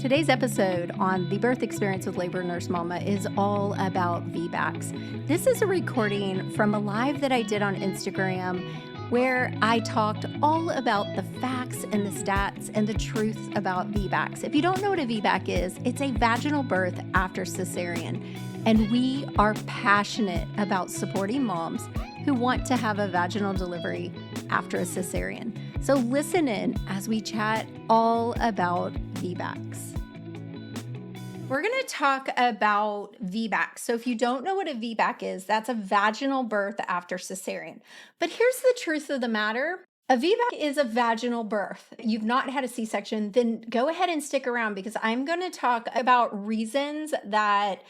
Today's episode on the birth experience with Labor Nurse Mama is all about VBACs. This is a recording from a live that I did on Instagram where I talked all about the facts and the stats and the truth about VBACs. If you don't know what a VBAC is, it's a vaginal birth after cesarean. And we are passionate about supporting moms who want to have a vaginal delivery after a cesarean. So listen in as we chat all about VBACs. We're going to talk about VBAC. So if you don't know what a VBAC is, that's a vaginal birth after cesarean. But here's the truth of the matter. A VBAC is a vaginal birth. You've not had a C-section, then go ahead and stick around because I'm going to talk about reasons that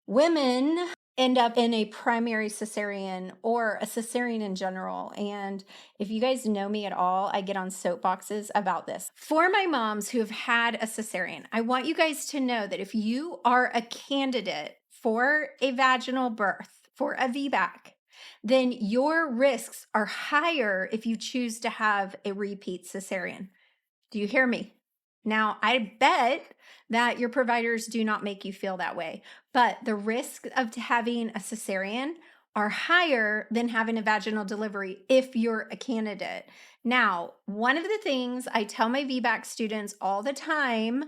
women end up in a primary cesarean or a cesarean in general. And if you guys know me at all, I get on soapboxes about this. For my moms who have had a cesarean, I want you guys to know that if you are a candidate for a vaginal birth, for a VBAC, then your risks are higher if you choose to have a repeat cesarean. Do you hear me? Now, I bet that your providers do not make you feel that way, but the risks of having a cesarean are higher than having a vaginal delivery if you're a candidate. Now, one of the things I tell my VBAC students all the time,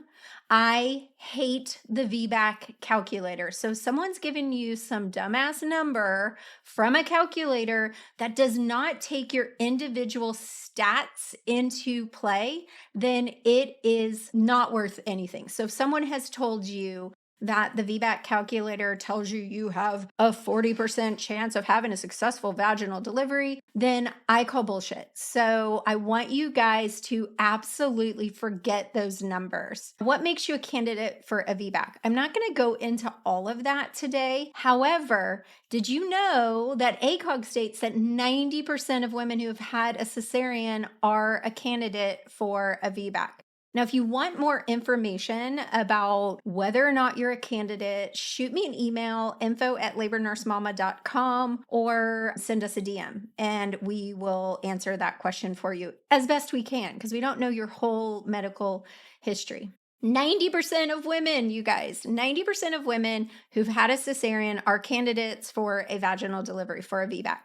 I hate the VBAC calculator. So someone's giving you some dumbass number from a calculator that does not take your individual stats into play, then it is not worth anything. So if someone has told you that the VBAC calculator tells you you have a 40% chance of having a successful vaginal delivery, then I call bullshit. So I want you guys to absolutely forget those numbers. What makes you a candidate for a VBAC? I'm not going to go into all of that today. However, did you know that ACOG states that 90% of women who have had a cesarean are a candidate for a VBAC? Now, if you want more information about whether or not you're a candidate, shoot me an email, info@labornursemama.com, or send us a DM, and we will answer that question for you as best we can, because we don't know your whole medical history. 90% of women, you guys, 90% of women who've had a cesarean are candidates for a vaginal delivery, for a VBAC.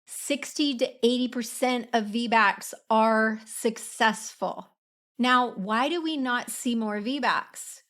60 to 80% of VBACs are successful. Now, why do we not see more VBACs?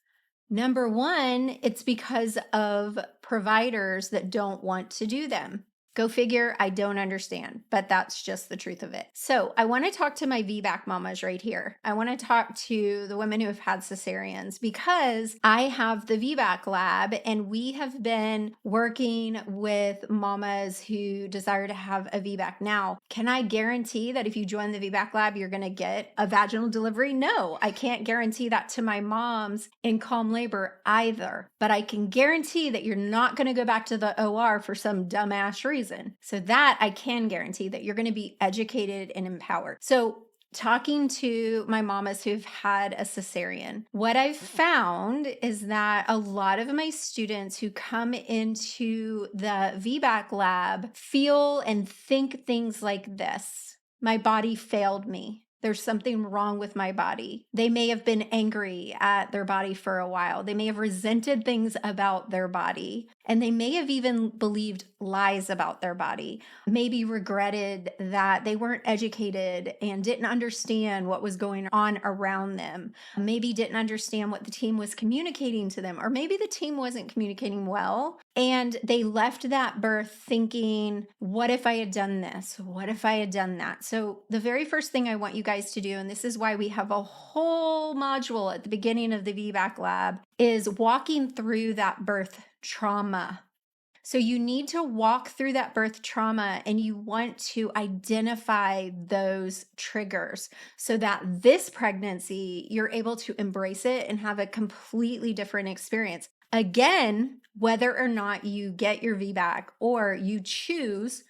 Number one, it's because of providers that don't want to do them. Go figure, I don't understand, but that's just the truth of it. So I want to talk to my VBAC mamas right here. I want to talk to the women who have had cesareans because I have the VBAC lab and we have been working with mamas who desire to have a VBAC. Now, can I guarantee that if you join the VBAC lab, you're going to get a vaginal delivery? No, I can't guarantee that to my moms in calm labor either, but I can guarantee that you're not going to go back to the OR for some dumbass reason. So that I can guarantee that you're going to be educated and empowered. So talking to my mamas who've had a cesarean, what I've found is that a lot of my students who come into the VBAC lab feel and think things like this: my body failed me. There's something wrong with my body. They may have been angry at their body for a while. They may have resented things about their body, and they may have even believed lies about their body, maybe regretted that they weren't educated and didn't understand what was going on around them, maybe didn't understand what the team was communicating to them, or maybe the team wasn't communicating well, and they left that birth thinking, what if I had done this? What if I had done that? So the very first thing I want you guys to do, and this is why we have a whole module at the beginning of the VBAC lab, is walking through that birth trauma. So you need to walk through that birth trauma and you want to identify those triggers so that this pregnancy, you're able to embrace it and have a completely different experience. Again, whether or not you get your VBAC or you choose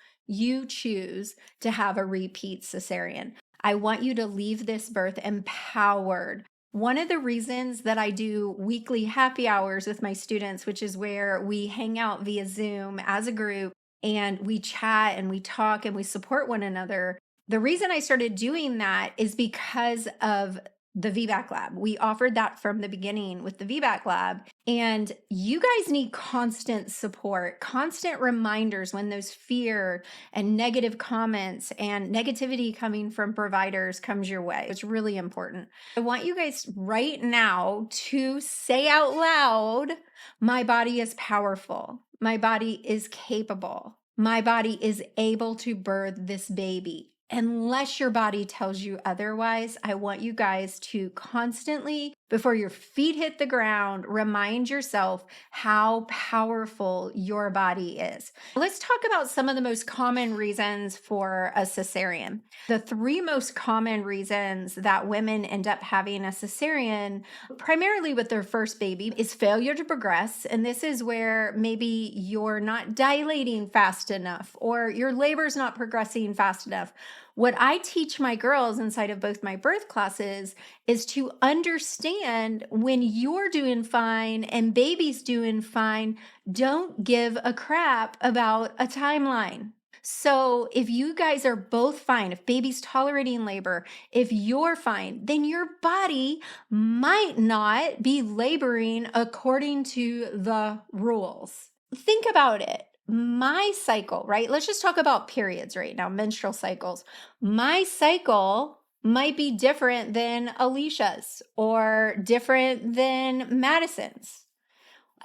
to have a repeat cesarean. I want you to leave this birth empowered. One of the reasons that I do weekly happy hours with my students, which is where we hang out via Zoom as a group and we chat and we talk and we support one another, the reason I started doing that is because of the VBAC lab. We offered that from the beginning with the VBAC lab. And you guys need constant support, constant reminders when those fear and negative comments and negativity coming from providers comes your way. It's really important. I want you guys right now to say out loud, my body is powerful. My body is capable. My body is able to birth this baby. Unless your body tells you otherwise, I want you guys to constantly, before your feet hit the ground, remind yourself how powerful your body is. Let's talk about some of the most common reasons for a cesarean. The three most common reasons that women end up having a cesarean, primarily with their first baby, is failure to progress. And this is where maybe you're not dilating fast enough or your labor's not progressing fast enough. What I teach my girls inside of both my birth classes is to understand when you're doing fine and baby's doing fine, don't give a crap about a timeline. So if you guys are both fine, if baby's tolerating labor, if you're fine, then your body might not be laboring according to the rules. Think about it. My cycle, right? Let's just talk about periods right now, menstrual cycles. My cycle might be different than Alicia's or different than Madison's.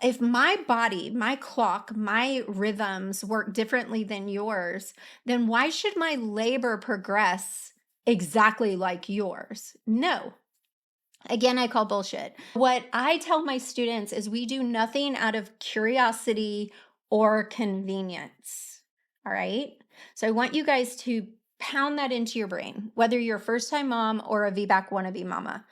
If my body, my clock, my rhythms work differently than yours, then why should my labor progress exactly like yours? No. Again, I call bullshit. What I tell my students is we do nothing out of curiosity or convenience. All right. So I want you guys to pound that into your brain, whether you're a first time mom or a VBAC wannabe mama.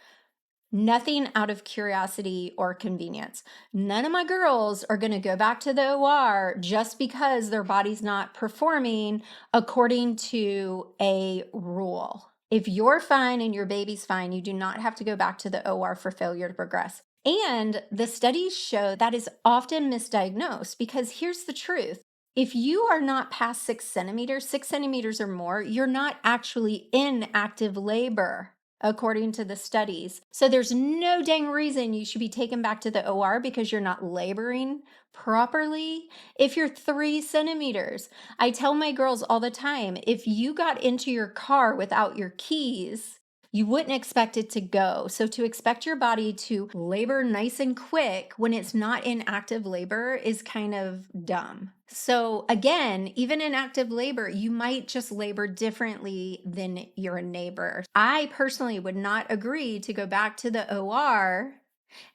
Nothing out of curiosity or convenience. None of my girls are going to go back to the OR just because their body's not performing according to a rule. If you're fine and your baby's fine, you do not have to go back to the OR for failure to progress. And the studies show that is often misdiagnosed because here's the truth. If you are not past 6 centimeters or more, you're not actually in active labor, according to the studies. So there's no dang reason you should be taken back to the OR because you're not laboring properly. If you're 3 centimeters, I tell my girls all the time, if you got into your car without your keys, you wouldn't expect it to go. So to expect your body to labor nice and quick when it's not in active labor is kind of dumb. So again, even in active labor, you might just labor differently than your neighbor. I personally would not agree to go back to the OR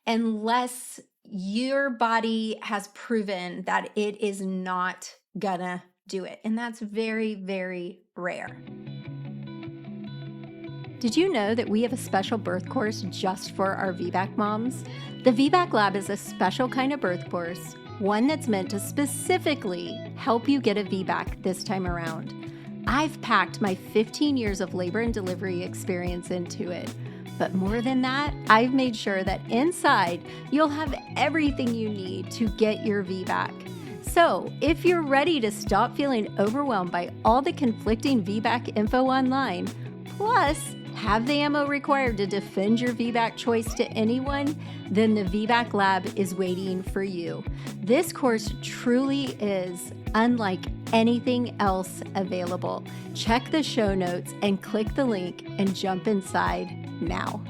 unless your body has proven that it is not gonna do it. And that's very, very rare. Did you know that we have a special birth course just for our VBAC moms? The VBAC Lab is a special kind of birth course, one that's meant to specifically help you get a VBAC this time around. I've packed my 15 years of labor and delivery experience into it. But more than that, I've made sure that inside you'll have everything you need to get your VBAC. So if you're ready to stop feeling overwhelmed by all the conflicting VBAC info online, plus have the ammo required to defend your VBAC choice to anyone, then the VBAC Lab is waiting for you. This course truly is unlike anything else available. Check the show notes and click the link and jump inside now.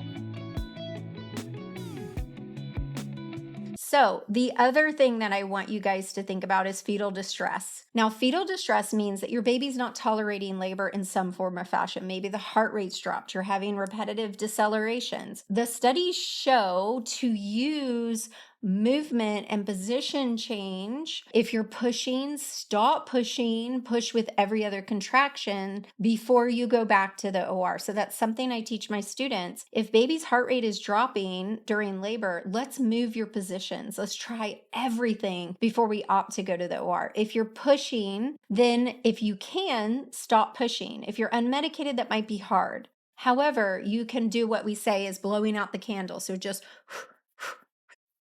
So the other thing that I want you guys to think about is fetal distress. Now, fetal distress means that your baby's not tolerating labor in some form or fashion. Maybe the heart rate's dropped, you're having repetitive decelerations. The studies show to use movement and position change. If you're pushing, stop pushing, push with every other contraction before you go back to the OR. So that's something I teach my students. If baby's heart rate is dropping during labor, let's move your positions. Let's try everything before we opt to go to the OR. If you're pushing, then if you can, stop pushing. If you're unmedicated, that might be hard. However, you can do what we say is blowing out the candle. So just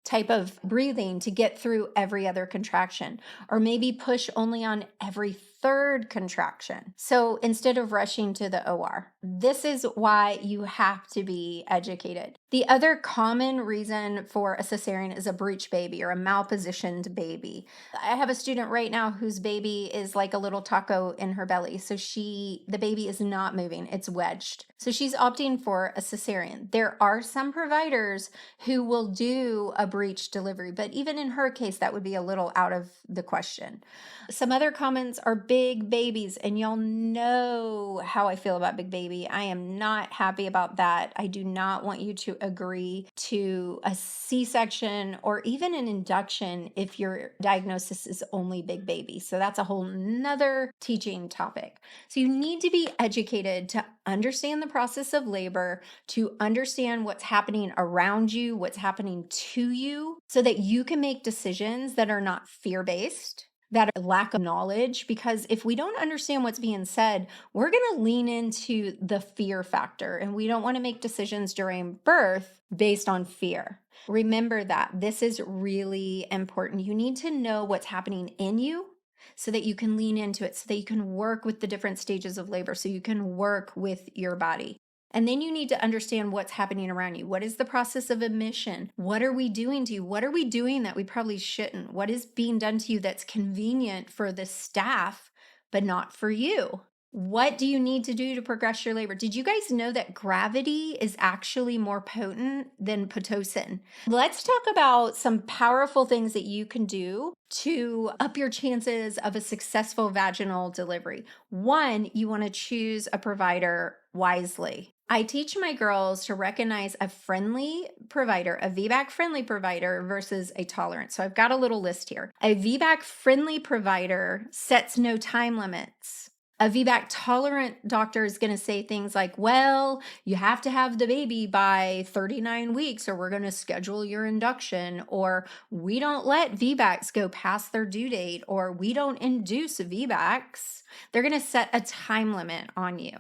type of breathing to get through every other contraction, or maybe push only on every third contraction. So instead of rushing to the OR, this is why you have to be educated. The other common reason for a cesarean is a breech baby or a malpositioned baby. I have a student right now whose baby is like a little taco in her belly. So the baby is not moving, it's wedged. So she's opting for a cesarean. There are some providers who will do a breech delivery, but even in her case, that would be a little out of the question. Some other comments are big babies, and y'all know how I feel about big baby. I am not happy about that. I do not want you to agree to a C-section or even an induction if your diagnosis is only big baby. So that's a whole nother teaching topic. So you need to be educated to understand the process of labor, to understand what's happening around you, what's happening to you, so that you can make decisions that are not fear-based, that are lack of knowledge. Because if we don't understand what's being said, we're going to lean into the fear factor, and we don't want to make decisions during birth based on fear. Remember that this is really important. You need to know what's happening in you so that you can lean into it, so that you can work with the different stages of labor, so you can work with your body. And then you need to understand what's happening around you. What is the process of admission? What are we doing to you? What are we doing that we probably shouldn't? What is being done to you that's convenient for the staff, but not for you? What do you need to do to progress your labor? Did you guys know that gravity is actually more potent than Pitocin? Let's talk about some powerful things that you can do to up your chances of a successful vaginal delivery. One, you want to choose a provider wisely. I teach my girls to recognize a friendly provider, a VBAC friendly provider versus a tolerant. So I've got a little list here. A VBAC friendly provider sets no time limits. A VBAC tolerant doctor is going to say things like, well, you have to have the baby by 39 weeks or we're going to schedule your induction, or we don't let VBACs go past their due date, or we don't induce VBACs. They're going to set a time limit on you.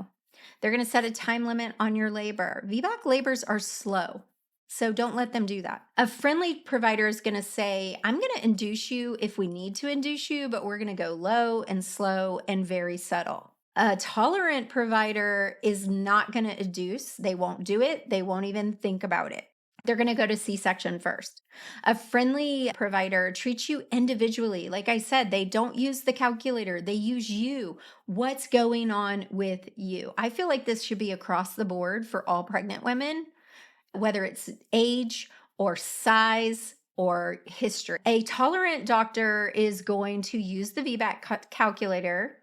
They're going to set a time limit on your labor. VBAC labors are slow, so don't let them do that. A friendly provider is going to say, I'm going to induce you if we need to induce you, but we're going to go low and slow and very subtle. A tolerant provider is not going to induce. They won't do it. They won't even think about it. They're going to go to C-section first. A friendly provider treats you individually. Like I said, they don't use the calculator. They use you. What's going on with you? I feel like this should be across the board for all pregnant women, whether it's age or size or history. A tolerant doctor is going to use the VBAC calculator.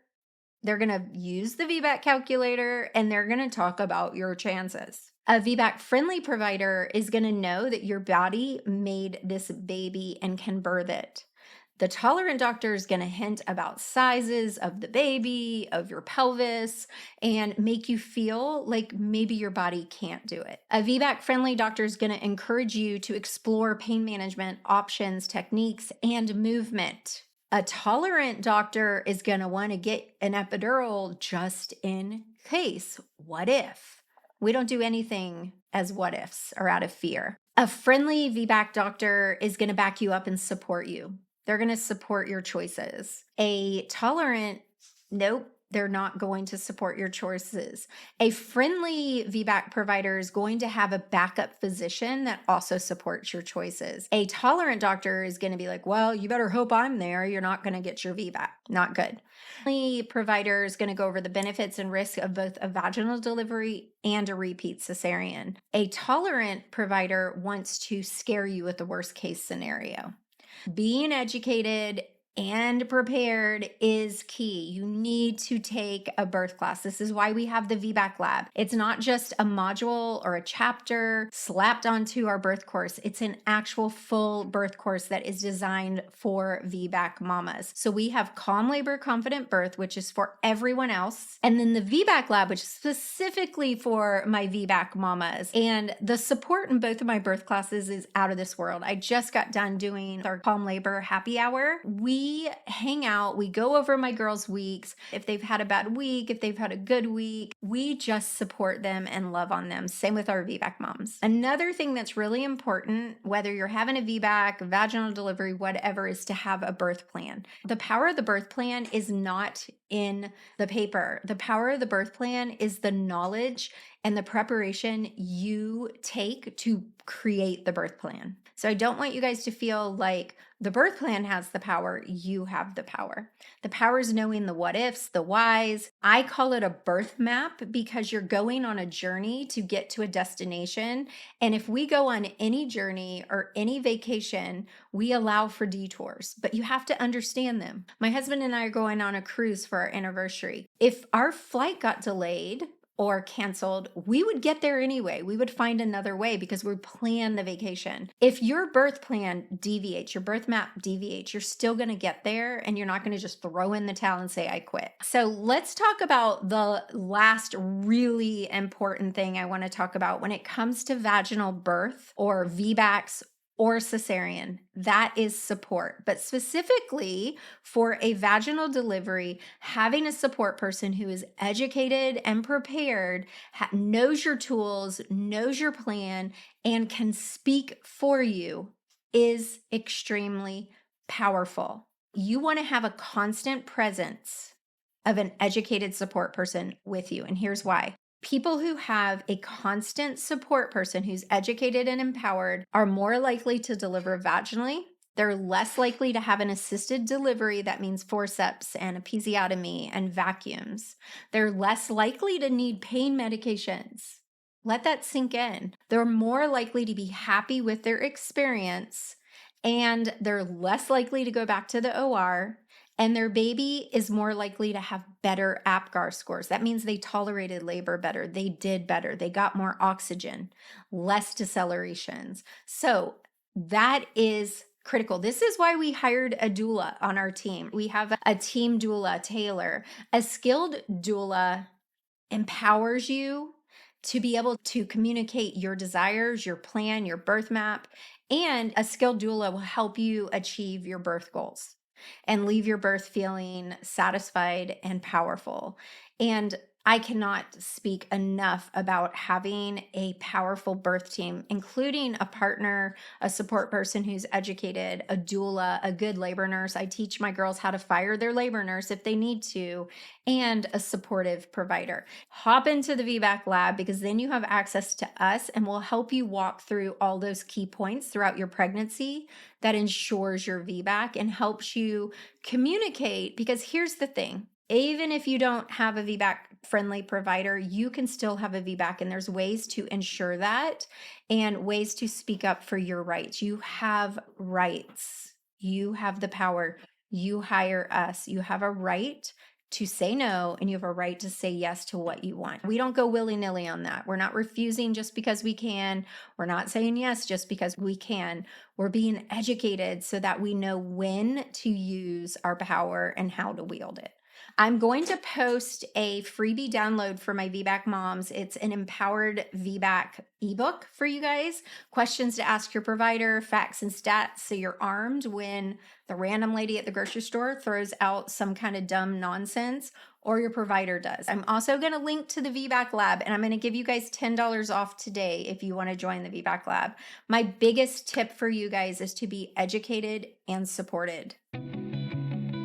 They're going to use the VBAC calculator, and they're going to talk about your chances. A VBAC friendly provider is going to know that your body made this baby and can birth it. The tolerant doctor is going to hint about sizes of the baby, of your pelvis, and make you feel like maybe your body can't do it. A VBAC friendly doctor is going to encourage you to explore pain management options, techniques, and movement. A tolerant doctor is going to want to get an epidural just in case. What if? We don't do anything as what ifs or out of fear. A friendly VBAC doctor is going to back you up and support you. They're going to support your choices. A tolerant, nope, they're not going to support your choices. A friendly VBAC provider is going to have a backup physician that also supports your choices. A tolerant doctor is going to be like, well, you better hope I'm there. You're not going to get your VBAC. Not good. The provider is going to go over the benefits and risks of both a vaginal delivery and a repeat cesarean. A tolerant provider wants to scare you with the worst case scenario. Being educated and prepared is key. You need to take a birth class. This is why we have the VBAC lab. It's not just a module or a chapter slapped onto our birth course. It's an actual full birth course that is designed for VBAC mamas. So we have Calm Labor Confident Birth, which is for everyone else. And then the VBAC lab, which is specifically for my VBAC mamas. And the support in both of my birth classes is out of this world. I just got done doing our Calm Labor happy hour. We hang out, we go over my girls' weeks. If they've had a bad week, if they've had a good week, we just support them and love on them. Same with our VBAC moms. Another thing that's really important, whether you're having a VBAC, vaginal delivery, whatever, is to have a birth plan. The power of the birth plan is not in the paper. The power of the birth plan is the knowledge and the preparation you take to create the birth plan. So I don't want you guys to feel like the birth plan has the power. You have the power. The power is knowing the what ifs, the whys. I call it a birth map because you're going on a journey to get to a destination. And if we go on any journey or any vacation, we allow for detours, but you have to understand them. My husband and I are going on a cruise for our anniversary. If our flight got delayed or canceled, we would get there anyway. We would find another way because we planned the vacation. If your birth plan deviates, your birth map deviates, you're still going to get there and you're not going to just throw in the towel and say, I quit. So let's talk about the last really important thing I want to talk about when it comes to vaginal birth or VBACs or cesarean. That is support. But specifically for a vaginal delivery, having a support person who is educated and prepared, knows your tools, knows your plan, and can speak for you is extremely powerful. You want to have a constant presence of an educated support person with you. And here's why. People who have a constant support person who's educated and empowered are more likely to deliver vaginally. They're less likely to have an assisted delivery. That means forceps and episiotomy and vacuums. They're less likely to need pain medications. Let that sink in. They're more likely to be happy with their experience, and they're less likely to go back to the OR. And their baby is more likely to have better APGAR scores. That means they tolerated labor better. They did better. They got more oxygen, less decelerations. So that is critical. This is why we hired a doula on our team. We have a team doula, Taylor. A skilled doula empowers you to be able to communicate your desires, your plan, your birth map, and a skilled doula will help you achieve your birth goals and leave your birth feeling satisfied and powerful. And I cannot speak enough about having a powerful birth team, including a partner, a support person who's educated, a doula, a good labor nurse. I teach my girls how to fire their labor nurse if they need to, and a supportive provider. Hop into the VBAC lab because then you have access to us and we'll help you walk through all those key points throughout your pregnancy that ensures your VBAC and helps you communicate. Because here's the thing. Even if you don't have a VBAC friendly provider, you can still have a VBAC, and there's ways to ensure that and ways to speak up for your rights. You have rights. You have the power. You hire us. You have a right to say no, and you have a right to say yes to what you want. We don't go willy-nilly on that. We're not refusing just because we can. We're not saying yes just because we can. We're being educated so that we know when to use our power and how to wield it. I'm going to post a freebie download for my VBAC moms. It's an empowered VBAC ebook for you guys. Questions to ask your provider, facts and stats so you're armed when the random lady at the grocery store throws out some kind of dumb nonsense or your provider does. I'm also going to link to the VBAC lab, and I'm going to give you guys $10 off today if you want to join the VBAC lab. My biggest tip for you guys is to be educated and supported.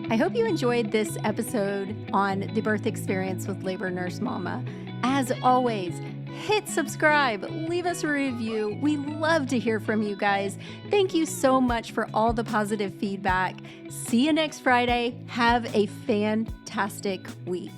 I hope you enjoyed this episode on the birth experience with Labor Nurse Mama. As always, hit subscribe, leave us a review. We love to hear from you guys. Thank you so much for all the positive feedback. See you next Friday. Have a fantastic week.